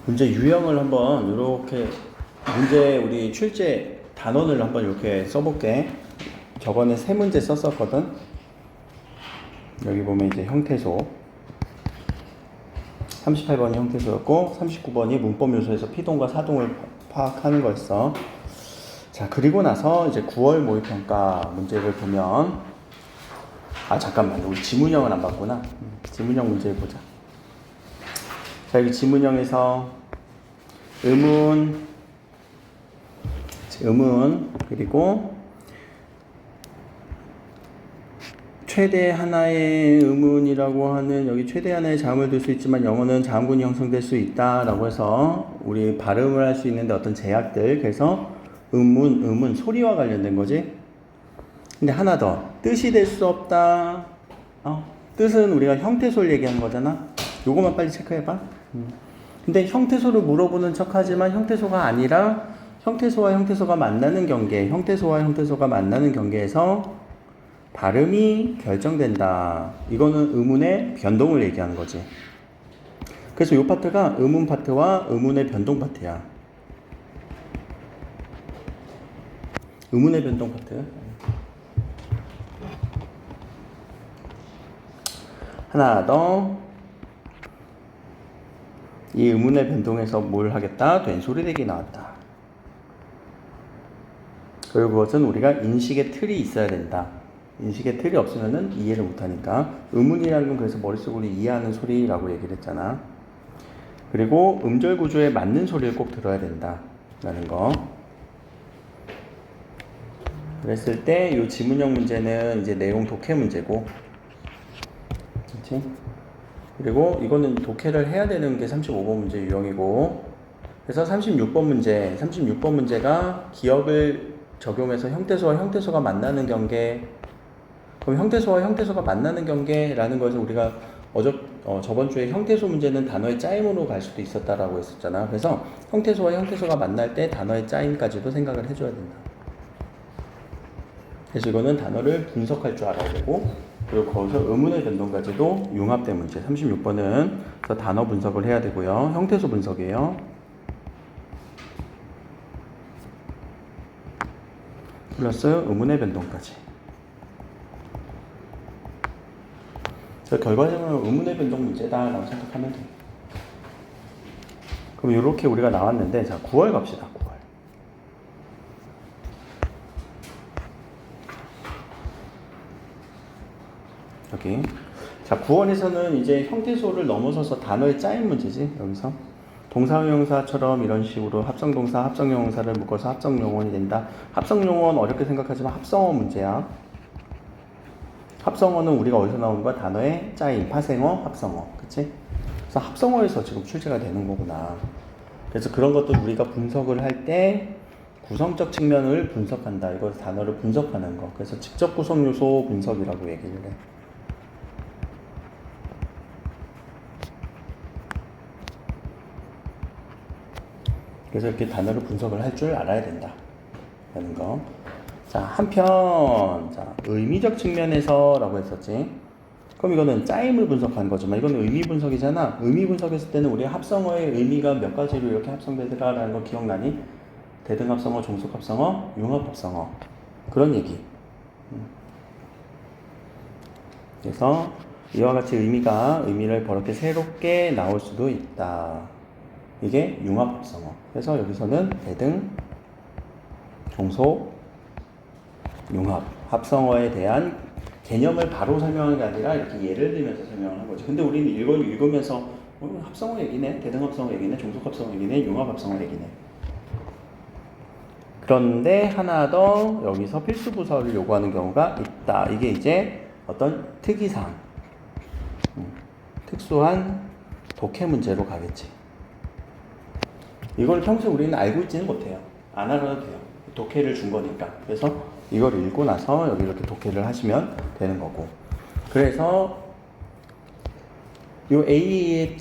문제 유형을 한번 이렇게 문제 우리 출제 단원을 한번 이렇게 써볼게. 저번에 세 문제 썼었거든. 여기 보면 이제 형태소 38번이 형태소였고 39번이 문법 요소에서 피동과 사동을 파악하는 거였어. 자, 그리고 나서 이제 9월 모의평가 문제를 보면 잠깐만, 우리 지문형을 안 봤구나. 지문형 문제를 보자. 자, 여기 지문형에서 의문 그리고 최대 하나의 의문이라고 하는, 여기 최대 하나의 자음을 둘 수 있지만 영어는 자음군이 형성될 수 있다라고 해서 우리 발음을 할 수 있는데 어떤 제약들, 그래서 의문 소리와 관련된 거지. 근데 하나 더, 뜻이 될 수 없다. 뜻은 우리가 형태소를 얘기하는 거잖아. 요거만 빨리 체크해봐. 근데 형태소를 물어보는 척 하지만 형태소가 아니라 형태소와 형태소가 만나는 경계, 형태소와 형태소가 만나는 경계에서 발음이 결정된다. 이거는 의문의 변동을 얘기하는 거지. 그래서 이 파트가 의문 파트와 의문의 변동 파트야. 의문의 변동 파트. 하나 더. 이 의문의 변동에서 뭘 하겠다? 된소리되기 나왔다. 그리고 그것은 우리가 인식의 틀이 있어야 된다. 인식의 틀이 없으면은 이해를 못하니까. 의문이라는 건 그래서 머릿속으로 이해하는 소리라고 얘기를 했잖아. 그리고 음절 구조에 맞는 소리를 꼭 들어야 된다 라는 거. 그랬을 때 이 지문형 문제는 이제 내용 독해 문제고, 그렇지? 그리고 이거는 독해를 해야 되는 게 35번 문제 유형이고, 그래서 36번 문제가 기억을 적용해서 형태소와 형태소가 만나는 경계. 그럼 형태소와 형태소가 만나는 경계라는 것을 우리가 저번 주에 형태소 문제는 단어의 짜임으로 갈 수도 있었다라고 했었잖아. 그래서 형태소와 형태소가 만날 때 단어의 짜임까지도 생각을 해줘야 된다. 그래서 이거는 단어를 분석할 줄 알아야 되고, 그리고 거기서 의문의 변동까지도 융합된 문제. 36번은 단어 분석을 해야 되고요. 형태소 분석이에요. 플러스 의문의 변동까지. 결과적으로 의문의 변동 문제다라고 생각하면 돼. 그럼 이렇게 우리가 나왔는데, 자, 9월 갑시다. 9월. 여기. 자, 9월에서는 이제 형태소를 넘어서서 단어의 짜임 문제지. 여기서 동사형용사처럼 이런 식으로 합성동사, 합성형용사를 묶어서 합성용언이 된다. 합성용언 어렵게 생각하지만 합성어 문제야. 합성어는 우리가 어디서 나오는 거야? 단어의 짜임, 파생어, 합성어. 그치? 그래서 합성어에서 지금 출제가 되는 거구나. 그래서 그런 것도 우리가 분석을 할 때 구성적 측면을 분석한다. 이거 단어를 분석하는 거. 그래서 직접 구성 요소 분석이라고 얘기를 해. 그래서 이렇게 단어를 분석을 할 줄 알아야 된다. 라는 거. 자, 한편, 자, 의미적 측면에서라고 했었지. 그럼 이거는 짜임을 분석한 거지만 이거는 의미 분석이잖아. 의미 분석했을 때는 우리 합성어의 의미가 몇 가지로 이렇게 합성되더라라는 거 기억나니? 대등합성어, 종속합성어, 융합합성어. 그런 얘기. 그래서 이와 같이 의미를 그렇게 새롭게 나올 수도 있다. 이게 융합합성어. 그래서 여기서는 대등, 종속, 융합, 합성어에 대한 개념을 바로 설명하는 게 아니라 이렇게 예를 들면서 설명을 한 거지. 근데 우리는 읽으면서 합성어 얘기네, 대등합성어 얘기네, 종속합성어 얘기네, 융합합성어 얘기네. 그런데 하나 더 여기서 필수 부서를 요구하는 경우가 있다. 이게 이제 어떤 특이사항, 특수한 독해 문제로 가겠지. 이걸 평소에 우리는 알고 있지는 못해요. 안 알아도 돼요. 독해를 준 거니까. 그래서 이걸 읽고 나서 여기 이렇게 독해를 하시면 되는 거고. 그래서 요 A의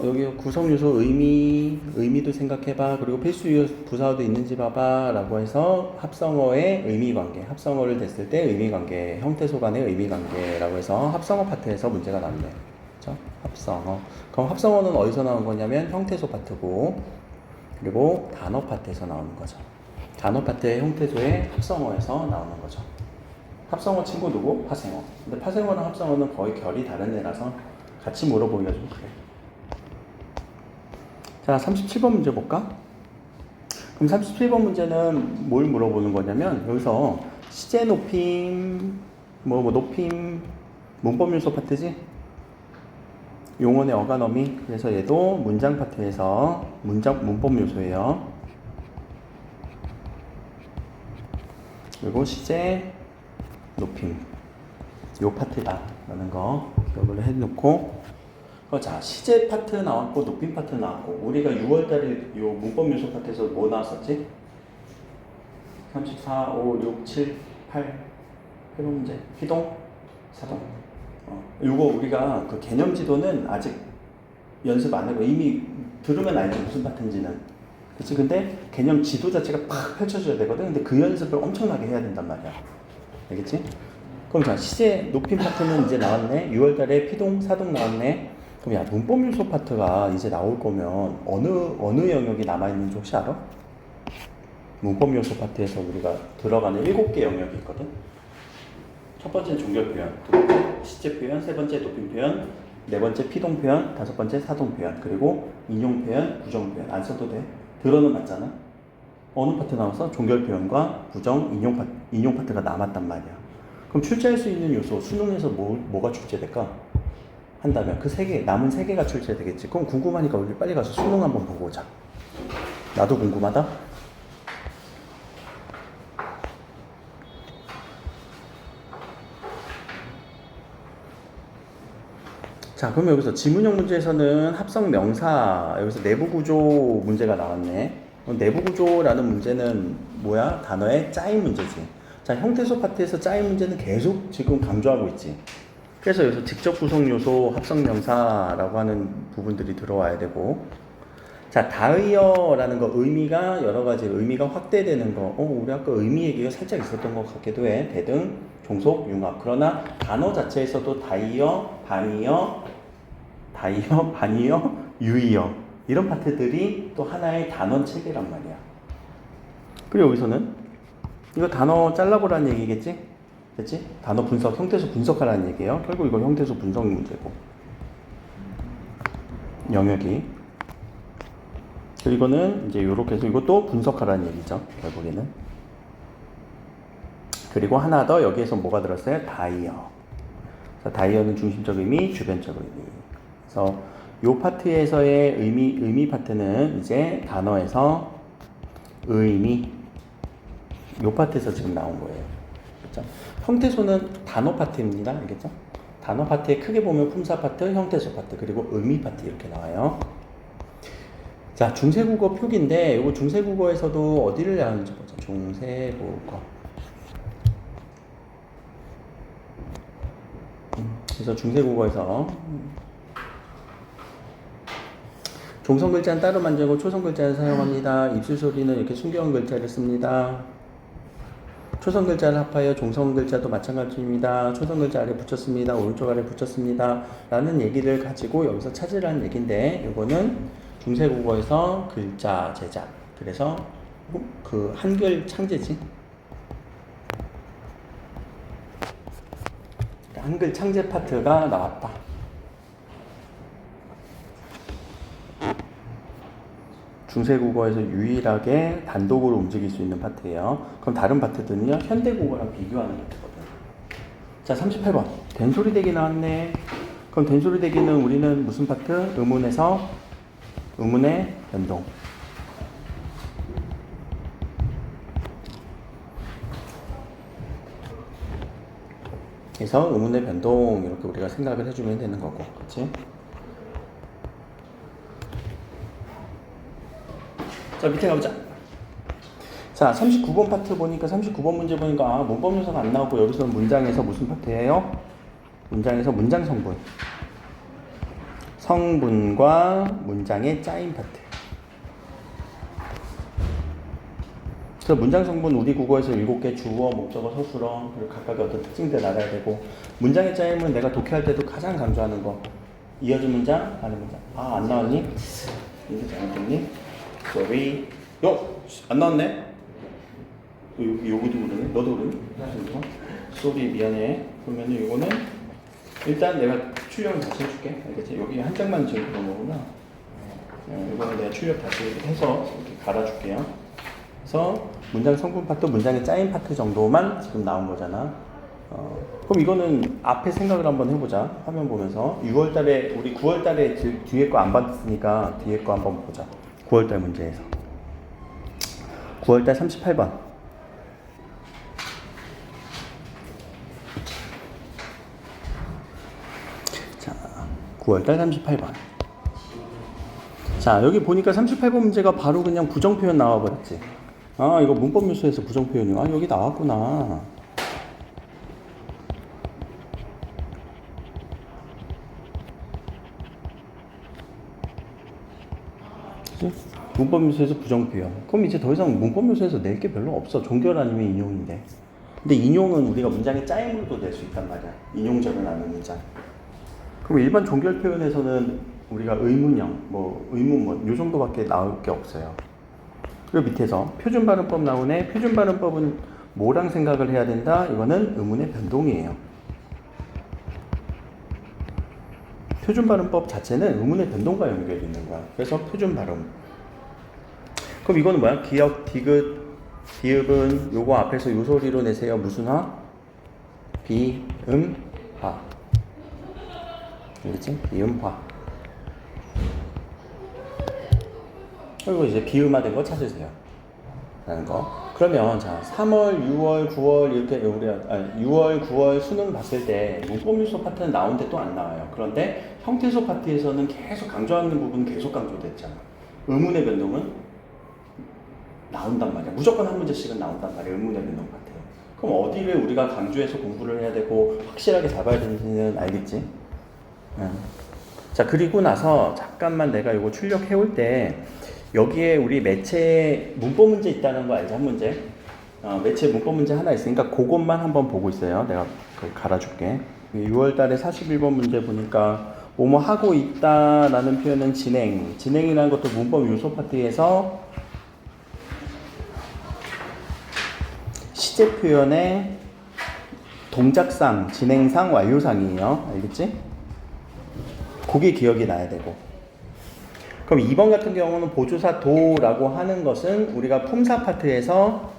여기 구성 요소 의미도 생각해봐. 그리고 필수 부사도 있는지 봐봐. 라고 해서 합성어의 의미 관계, 합성어를 댔을 때 의미 관계, 형태소 간의 의미 관계라고 해서 합성어 파트에서 문제가 나왔네. 그렇죠? 합성어. 그럼 합성어는 어디서 나온 거냐면 형태소 파트고, 그리고 단어 파트에서 나오는 거죠. 단어 파트의 형태소의 합성어에서 나오는 거죠. 합성어 친구 누구? 파생어. 근데 파생어랑 합성어는 거의 결이 다른 애라서 같이 물어보기가 좀 그래. 자, 37번 문제 볼까? 그럼 37번 문제는 뭘 물어보는 거냐면, 여기서 시제 높임, 높임, 문법 요소 파트지? 용언의 어간 어미. 그래서 얘도 문장 파트에서 문법 요소예요. 그리고 시제 높임. 요 파트다. 라는 거 기억을 해놓고. 자, 시제 파트 나왔고, 높임 파트 나왔고, 우리가 6월달에 요 문법 요소 파트에서 뭐 나왔었지? 34, 5, 6, 7, 8. 해본 문제. 피동, 사동. 요거 우리가 그 개념 지도는 아직 연습 안 하고 이미 들으면 알지 무슨 파트인지는. 그치? 근데 개념 지도 자체가 팍 펼쳐져야 되거든. 근데 그 연습을 엄청나게 해야 된단 말이야. 알겠지? 그럼 자, 시제 높임 파트는 이제 나왔네. 6월달에 피동, 사동 나왔네. 그럼 야, 문법 요소 파트가 이제 나올 거면 어느 영역이 남아있는지 혹시 알아? 문법 요소 파트에서 우리가 들어가는 7개 영역이 있거든. 첫 번째는 종결 표현, 두 번째 시제 표현, 세 번째 높임 표현, 네 번째 피동 표현, 다섯 번째 사동 표현, 그리고 인용 표현, 부정 표현. 안 써도 돼. 들어는 맞잖아. 어느 파트 남았어? 종결 표현과 부정, 인용 파트가 남았단 말이야. 그럼 출제할 수 있는 요소, 수능에서 뭐가 출제될까? 한다면 그 남은 세 개가 출제되겠지. 그럼 궁금하니까 우리 빨리 가서 수능 한번 보고 오자. 나도 궁금하다. 자, 그럼 여기서 지문형 문제에서는 합성 명사, 여기서 내부 구조 문제가 나왔네. 내부 구조라는 문제는 뭐야? 단어의 짜임 문제지. 자, 형태소 파트에서 짜임 문제는 계속 지금 강조하고 있지. 그래서 여기서 직접 구성 요소, 합성 명사라고 하는 부분들이 들어와야 되고. 자, 다의어라는 거, 의미가 여러 가지 의미가 확대되는 거. 우리 아까 의미 얘기가 살짝 있었던 것 같기도 해. 대등, 종속, 융합. 그러나 단어 자체에서도 다의어, 반의어, 유의어 이런 파트들이 또 하나의 단원 체계란 말이야. 그리고 여기서는 이거 단어 잘라보라는 얘기겠지? 됐지? 단어 분석, 형태소 분석하라는 얘기예요. 결국 이거 형태소 분석 문제고. 영역이. 그리고는 이제 요렇게 해서 이것도 분석하라는 얘기죠. 결국에는. 그리고 하나 더 여기에서 뭐가 들었어요? 다이어. 다이어는 중심적 의미, 주변적 의미. 그래서 요 파트에서의 의미 파트는 이제 단어에서 의미. 요 파트에서 지금 나온 거예요. 그렇죠? 형태소는 단어 파트입니다. 알겠죠? 단어 파트에 크게 보면 품사 파트, 형태소 파트, 그리고 의미 파트 이렇게 나와요. 자, 중세국어 표기인데 이거 중세국어에서도 어디를 하는지 보자. 중세국어. 그래서 중세국어에서 종성 글자는 따로 만들고 초성 글자를 사용합니다. 입술 소리는 이렇게 숨겨온 글자를 씁니다. 초성 글자를 합하여 종성 글자도 마찬가지입니다. 초성 글자 아래 붙였습니다. 오른쪽 아래 붙였습니다. 라는 얘기를 가지고 여기서 찾으라는 얘기인데 이거는 중세국어에서 글자 제작. 그래서 그 한글 창제지. 한글 창제 파트가 나왔다. 중세국어에서 유일하게 단독으로 움직일 수 있는 파트예요. 그럼 다른 파트들은요, 현대국어랑 비교하는 파트거든. 자, 38번. 된소리 대기 나왔네. 그럼 된소리 대기는 우리는 무슨 파트? 의문에서 의문의 변동. 그래서 의문의 변동 이렇게 우리가 생각을 해주면 되는 거고, 그렇지? 자, 밑에 가보자. 자, 39번 파트 보니까 39번 문제 보니까 문법 요소가 안 나오고 여기서는 문장에서 무슨 파트예요? 문장에서 문장 성분. 성분과 문장의 짜임 파트. 그래서 문장 성분 우리 국어에서 7개 주어, 목적어, 서술어 그리고 각각의 어떤 특징들 알아야 되고 문장의 짜임은 내가 독해할 때도 가장 강조하는 거. 이어진 문장, 다른 문장. 아, 안 나왔니? 이거 잘못했니? sorry. 안 나왔네? 요거도 그러네? 너도 그러니? sorry, 미안해. 그러면은 이거는 일단 내가 출력을 다시 해줄게. 알겠지? 여기 한 장만 지금 그런 거구나. 이거는 내가 출력 다시 해서 이렇게 갈아줄게요. 그래서 문장 성분 파트, 문장의 짜인 파트 정도만 지금 나온 거잖아. 그럼 이거는 앞에 생각을 한번 해보자. 화면 보면서 6월달에 우리 9월달에 뒤에 거 안 봤으니까 뒤에 거 한번 보자. 9월달 문제에서 9월달 38번. 자, 9월달 38번. 자, 여기 보니까 38번 문제가 바로 그냥 부정표현 나와버렸지. 아, 이거 문법요소에서 부정표현이. 아, 여기 나왔구나. 그치? 문법요소에서 부정표현. 그럼 이제 더 이상 문법요소에서 낼 게 별로 없어. 종결 아니면 인용인데. 근데 인용은 우리가 문장의 짜임으로도 낼 수 있단 말이야. 인용절을 나눈 문장. 그럼 일반 종결 표현에서는 우리가 의문형, 의문문 요 정도밖에 나올 게 없어요. 그리고 밑에서 표준 발음법 나오네. 표준 발음법은 뭐랑 생각을 해야 된다? 이거는 의문의 변동이에요. 표준 발음법 자체는 의문의 변동과 연결이 있는 거야. 그래서 표준 발음. 그럼 이거는 뭐야? 기역, 디귿, 비읍은 요거 앞에서 요 소리로 내세요. 무슨 화? 비, 화. 알겠지? 비음화. 그리고 이제 비음화된 거 찾으세요. 라는 거. 그러면 자 3월, 6월, 9월 이렇게 우리가 6월, 9월 수능 봤을 때 문법요소 파트는 나오는데 또 안 나와요. 그런데 형태소 파트에서는 계속 강조하는 부분은 계속 강조됐잖아. 의문의 변동은 나온단 말이야. 무조건 한 문제씩은 나온단 말이야. 의문의 변동 파트. 그럼 어디를 우리가 강조해서 공부를 해야 되고 확실하게 잡아야 되는지는 알겠지? 자, 그리고 나서 잠깐만 내가 이거 출력해 올 때 여기에 우리 매체 문법 문제 있다는 거 알죠? 한 문제. 매체 문법 문제 하나 있으니까 그것만 한번 보고 있어요. 내가 그걸 갈아줄게. 6월 달에 41번 문제 보니까 뭐뭐 하고 있다라는 표현은 진행. 진행이라는 것도 문법 요소 파트에서 시제 표현의 동작상, 진행상, 완료상이에요. 알겠지? 그게 기억이 나야 되고. 그럼 2번 같은 경우는 보조사 도라고 하는 것은 우리가 품사 파트에서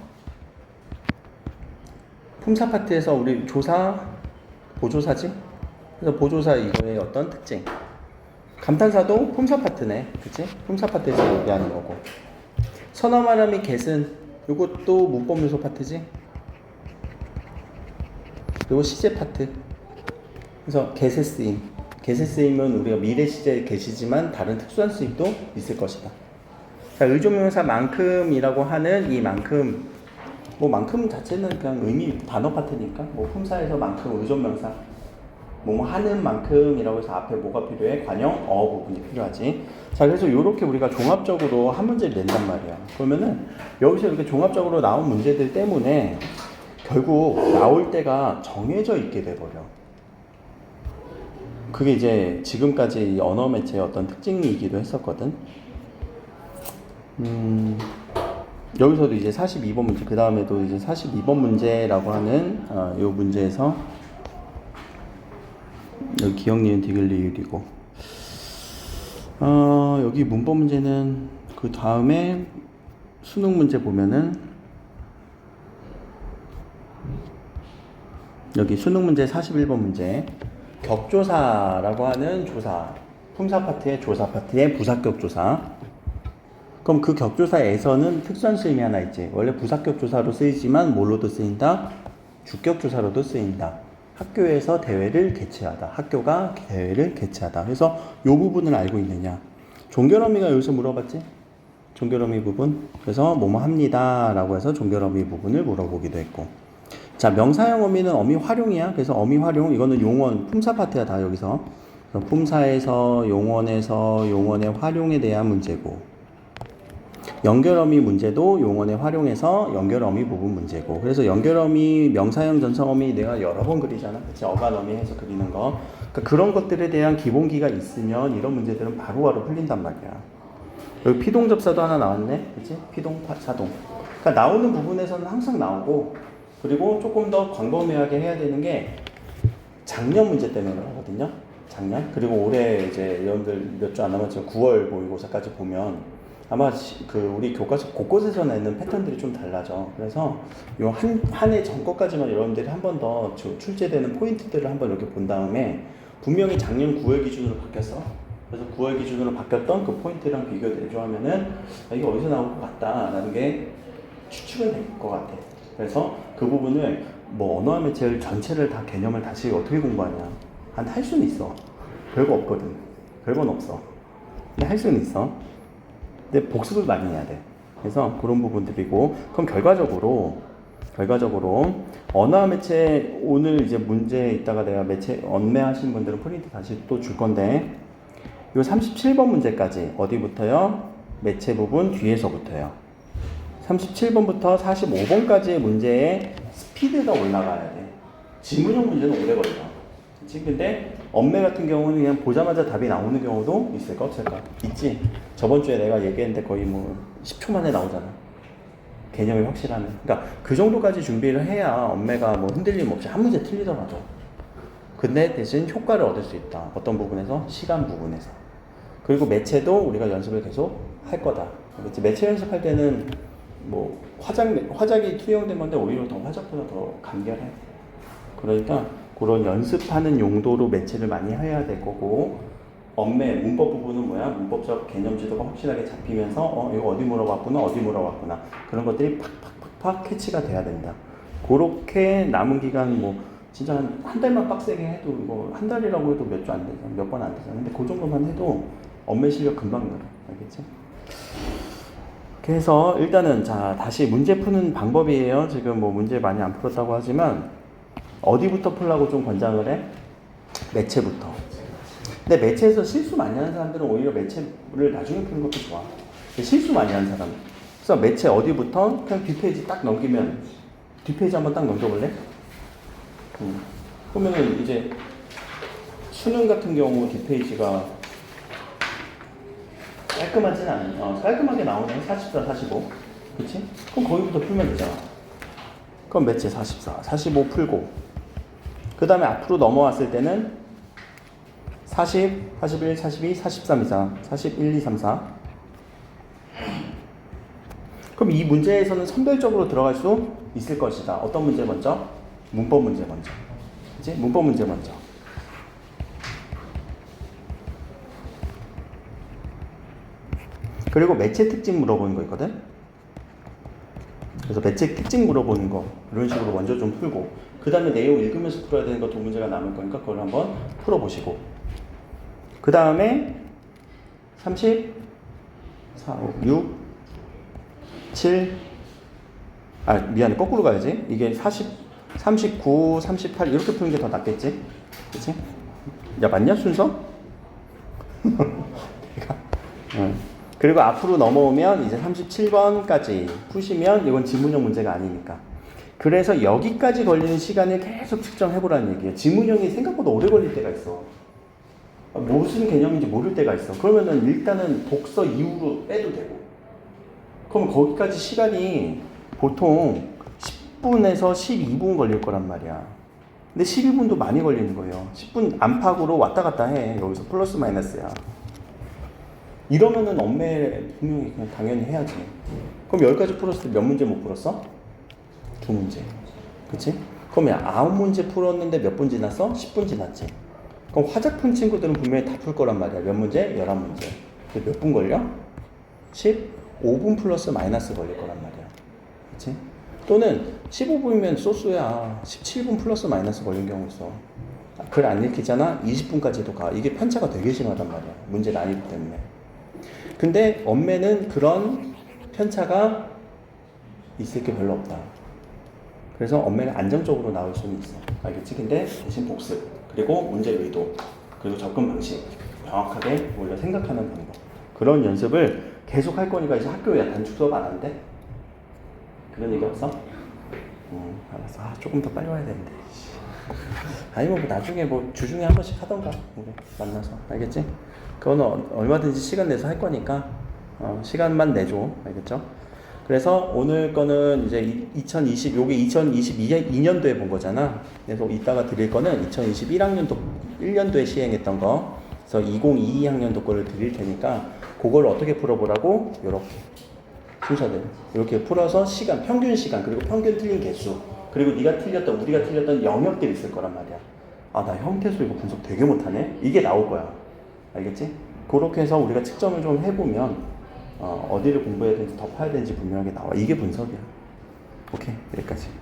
우리 보조사지? 그래서 보조사 이거의 어떤 특징. 감탄사도 품사 파트네. 그치? 품사 파트에서 얘기하는 거고. 선어말함 및 get은 이것도 문법 요소 파트지? 그리고 시제 파트. 그래서 get에 쓰임. get에 쓰임은 우리가 미래 시제에 get이지만 다른 특수한 쓰임도 있을 것이다. 자, 의조명사 만큼이라고 하는 이 만큼, 만큼 자체는 그냥 의미 단어 파트니까 품사에서 만큼 의조명사 하는 만큼이라고 해서 앞에 뭐가 필요해? 관형, 부분이 필요하지. 자, 그래서 이렇게 우리가 종합적으로 한 문제를 낸단 말이야. 그러면은 여기서 이렇게 종합적으로 나온 문제들 때문에 결국 나올 때가 정해져 있게 돼버려. 그게 이제 지금까지 언어 매체의 어떤 특징이기도 했었거든. 여기서도 이제 42번 문제, 그 다음에도 이제 42번 문제라고 하는 요 문제에서 여기 기억, 니은, 디귿, 리을이고 여기 문법 문제는 그 다음에 수능 문제 보면은 여기 수능 문제 41번 문제 격조사라고 하는 조사, 품사 파트의 조사 파트의 부사격 조사. 그럼 그 격조사에서는 특수한 쓰임이 하나 있지. 원래 부사격 조사로 쓰이지만 뭘로도 쓰인다? 주격 조사로도 쓰인다. 학교에서 대회를 개최하다. 학교가 대회를 개최하다. 그래서 이 부분을 알고 있느냐. 종결어미가 여기서 물어봤지? 종결어미 부분. 그래서 뭐뭐 합니다 라고 해서 종결어미 부분을 물어보기도 했고. 자, 명사형 어미는 어미 활용이야. 그래서 어미 활용, 이거는 용언, 품사 파트야 다 여기서. 그래서 품사에서, 용언에서, 용언의 활용에 대한 문제고. 연결어미 문제도 용언에 활용해서 연결어미 부분 문제고, 그래서 연결어미, 명사형 전성어미 내가 여러 번 그리잖아. 그치? 어간어미 해서 그리는 거. 그러니까 그런 것들에 대한 기본기가 있으면 이런 문제들은 바로바로 풀린단 말이야. 여기 피동접사도 하나 나왔네. 그치? 피동, 사동. 그러니까 나오는 부분에서는 항상 나오고, 그리고 조금 더 광범위하게 해야 되는 게 작년 문제 때문에 그러거든요. 작년. 그리고 올해 이제 여러분들 몇 주 안 남았지만 9월 모의고사까지 보면 아마 그 우리 교과서 곳곳에서 내는 패턴들이 좀 달라져. 그래서 요 한 해 전 거까지만 여러분들이 한 번 더 출제되는 포인트들을 한번 이렇게 본 다음에 분명히 작년 9월 기준으로 바뀌었어. 그래서 9월 기준으로 바뀌었던 그 포인트랑 비교 대조하면은 이게 어디서 나올 것 같다라는 게 추측은 될 것 같아. 그래서 그 부분을 뭐 언어와 매체를 전체를 다 개념을 다시 어떻게 공부하냐. 할 수는 있어. 별거 없거든. 별건 없어. 근데 할 수는 있어. 근데 복습을 많이 해야 돼. 그래서 그런 부분들이고, 그럼 결과적으로 언어와 매체, 오늘 이제 문제 있다가 내가 매체 언매하신 분들은 프린트 다시 또 줄 건데, 요 37번 문제까지 어디부터요? 매체 부분 뒤에서부터요. 37번부터 45번까지의 문제의 스피드가 올라가야 돼. 지문형 문제는 오래 걸려. 그치? 근데 언매 같은 경우는 그냥 보자마자 답이 나오는 경우도 있을까 없을까? 있지. 저번 주에 내가 얘기했는데 거의 뭐 10초 만에 나오잖아. 개념이 확실하면. 그러니까 그 정도까지 준비를 해야 언매가 뭐 흔들림 없이 한 문제 틀리더라도. 근데 대신 효과를 얻을 수 있다. 어떤 부분에서? 시간 부분에서. 그리고 매체도 우리가 연습을 계속 할 거다. 그치? 매체 연습할 때는 뭐 화작이 투영된 건데 오히려 더 화작보다 더 간결해. 그러니까 그런 연습하는 용도로 매체를 많이 해야 될 거고, 언매 문법 부분은 뭐야? 문법적 개념 지도가 확실하게 잡히면서 이거 어디 물어봤구나 그런 것들이 팍팍팍팍 캐치가 돼야 된다. 그렇게 남은 기간 뭐 진짜 한 달만 빡세게 해도 이거 한 달이라고 해도 몇 주 안 되잖아. 몇 번 안 되잖아. 근데 그 정도만 해도 언매 실력 금방 늘어. 알겠지? 그래서 일단은 자 다시 문제 푸는 방법이에요. 지금 뭐 문제 많이 안 풀었다고 하지만 어디부터 풀라고 좀 권장을 해? 매체부터. 근데 매체에서 실수 많이 하는 사람들은 오히려 매체를 나중에 푸는 것도 좋아. 실수 많이 하는 사람. 그래서 매체 어디부터? 그냥 뒷페이지 딱 넘기면, 뒷페이지 한번 딱 넘겨볼래? 그러면은 이제 수능 같은 경우 뒷페이지가 깔끔하진 않아. 깔끔하게 나오네. 44, 45. 그치? 그럼 거기부터 풀면 되잖아. 그럼 매체 44, 45 풀고, 그 다음에 앞으로 넘어왔을 때는 40, 41, 42, 43이잖아. 41, 2, 3, 4. 그럼 이 문제에서는 선별적으로 들어갈 수 있을 것이다. 어떤 문제 먼저? 문법 문제 먼저. 그치? 문법 문제 먼저. 그리고 매체 특징 물어보는 거 있거든? 그래서 매체 특징 물어보는 거 이런 식으로 먼저 좀 풀고, 그 다음에 내용 읽으면서 풀어야 되는 거 두 문제가 남을 거니까 그걸 한번 풀어보시고, 그 다음에 30, 4, 5, 6, 7, 미안해, 거꾸로 가야지. 이게 40, 39, 38 이렇게 푸는 게 더 낫겠지? 그치? 야, 맞냐, 순서? 그리고 앞으로 넘어오면 이제 37번까지 푸시면 이건 지문형 문제가 아니니까. 그래서 여기까지 걸리는 시간을 계속 측정해보라는 얘기예요. 지문형이 생각보다 오래 걸릴 때가 있어. 무슨 개념인지 모를 때가 있어. 그러면은 일단은 독서 이후로 빼도 되고. 그럼 거기까지 시간이 보통 10분에서 12분 걸릴 거란 말이야. 근데 12분도 많이 걸리는 거예요. 10분 안팎으로 왔다 갔다 해. 여기서 플러스 마이너스야. 이러면은 언매 분명히 그냥 당연히 해야지. 그럼 10가지 풀었을 때 몇 문제 못 풀었어? 2문제. 그치? 그러면 9문제 풀었는데 몇 분 지났어? 10분 지났지. 그럼 화작 푼 친구들은 분명히 다 풀 거란 말이야. 몇 문제? 11문제. 몇 분 걸려? 15분 플러스 마이너스 걸릴 거란 말이야. 그치? 또는 15분이면 소수야. 17분 플러스 마이너스 걸린 경우 있어. 글 안 읽히잖아? 20분까지도 가. 이게 편차가 되게 심하단 말이야. 문제 난이도 때문에. 근데 언매는 그런 편차가 있을 게 별로 없다. 그래서 언매가 안정적으로 나올 수는 있어. 알겠지? 근데 대신 복습, 그리고 문제 의도, 그리고 접근 방식 명확하게 우리가 생각하는 방법, 그런 연습을 계속 할 거니까 이제 학교에 단축 수업 안 한대? 그런 얘기 없어? 알았어. 조금 더 빨리 와야 되는데. 아니 뭐 나중에 뭐 주중에 한 번씩 하던가 우리 만나서. 알겠지? 그거는 얼마든지 시간 내서 할 거니까 시간만 내줘. 알겠죠? 그래서 오늘 거는 이제 2020 요게 2022년도에 본 거잖아. 그래서 이따가 드릴 거는 2021학년도 1년도에 시행했던 거. 그래서 2022학년도 거를 드릴 테니까 그걸 어떻게 풀어보라고? 요렇게 순서대로 이렇게 풀어서 시간, 평균 시간, 그리고 평균 틀린 개수, 그리고 네가 틀렸던, 우리가 틀렸던 영역들이 있을 거란 말이야. 아, 나 형태수 이거 분석 되게 못하네? 이게 나올 거야. 알겠지? 그렇게 해서 우리가 측정을 좀 해보면 어디를 공부해야 되는지 더 파야 되는지 분명하게 나와. 이게 분석이야. 오케이, 여기까지.